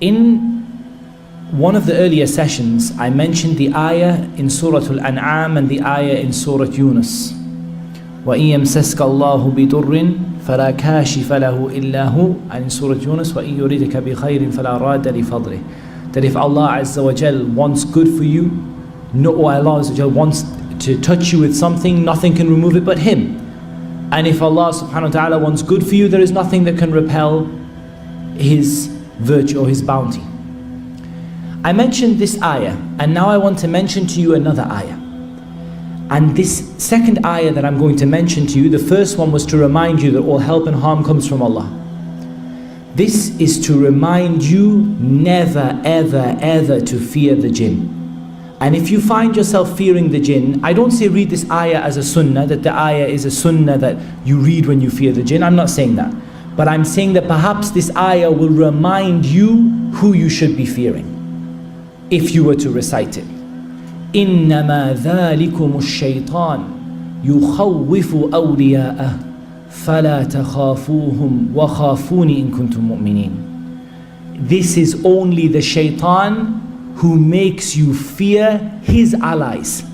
In one of the earlier sessions, I mentioned the ayah in Surah Al-An'am and the ayah in Surah Yunus. وَإِن يَمْسَسْكَ اللَّهُ بِضُرٍّ فَلَا كَاشِفَ لَهُ إِلَّا هُوَ, and in Surah Yunus, وَإِن يُرِدْكَ بِخَيْرٍ فَلَا رَادَّ لِفَضْلِهِ. That if Allah Azza wa Jal wants good for you, or Allah Azza wa Jal wants to touch you with something, nothing can remove it but Him. And if Allah subhanahu wa ta'ala wants good for you, there is nothing that can repel His virtue or His bounty. I mentioned this ayah, and now I want to mention to you another ayah. And this second ayah that I'm going to mention to you, the first one was to remind you that all help and harm comes from Allah. This is to remind you never, ever, ever to fear the jinn. And if you find yourself fearing the jinn, I don't say read this ayah as a sunnah, that the ayah is a sunnah that you read when you fear the jinn. I'm not saying that. But I'm saying that perhaps this ayah will remind you who you should be fearing, if you were to recite it. إِنَّمَا ذَلِكُمُ الشَّيْطَانُ يُخَوِّفُ أَوْلِيَاءَهُ فَلَا تَخَافُوهُمْ وَخَافُونِ إِن كُنتُم مُؤْمِنِينَ. This is only the shaitan who makes you fear his allies.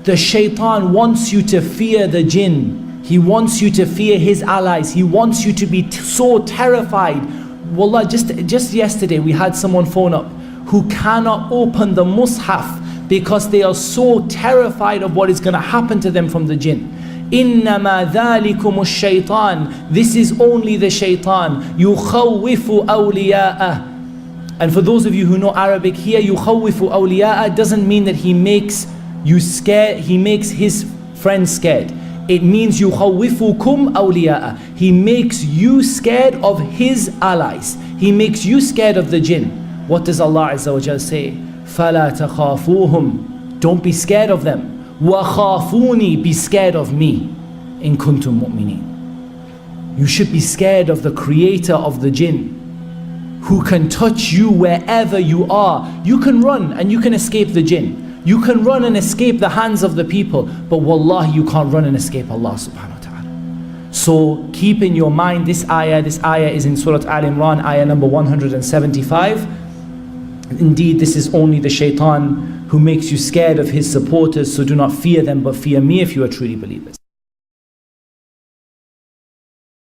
The shaitan wants you to fear the jinn. He wants you to fear his allies. He wants you to be so terrified. Wallah, just yesterday we had someone phone up who cannot open the mushaf because they are so terrified of what is going to happen to them from the jinn. إِنَّمَا ذَلِكُمُ الشَّيْطَانُ. This is only the shaitan. يُخَوِّفُ أَوْلِيَاءَهُ. And for those of you who know Arabic, here يُخَوِّفُ أَوْلِيَاءَ doesn't mean that he makes you scared, he makes his friends scared. It means يُخَوِّفُكُمْ أَوْلِيَاءَ. He makes you scared of his allies. He makes you scared of the jinn. What does Allah Azza wa Jal say? فَلَا تَخَافُوهُمْ. Don't be scared of them. وَخَافُونِي. Be scared of me. إِن كُنتُم مُؤْمِنِينَ. You should be scared of the creator of the jinn, who can touch you wherever you are. You can run and you can escape the jinn. You can run and escape the hands of the people, but wallahi you can't run and escape Allah subhanahu wa ta'ala. So keep in your mind this ayah. This ayah is in Surah Al-Imran, ayah number 175. Indeed, this is only the shaitan who makes you scared of his supporters, so do not fear them, but fear me if you are truly believers.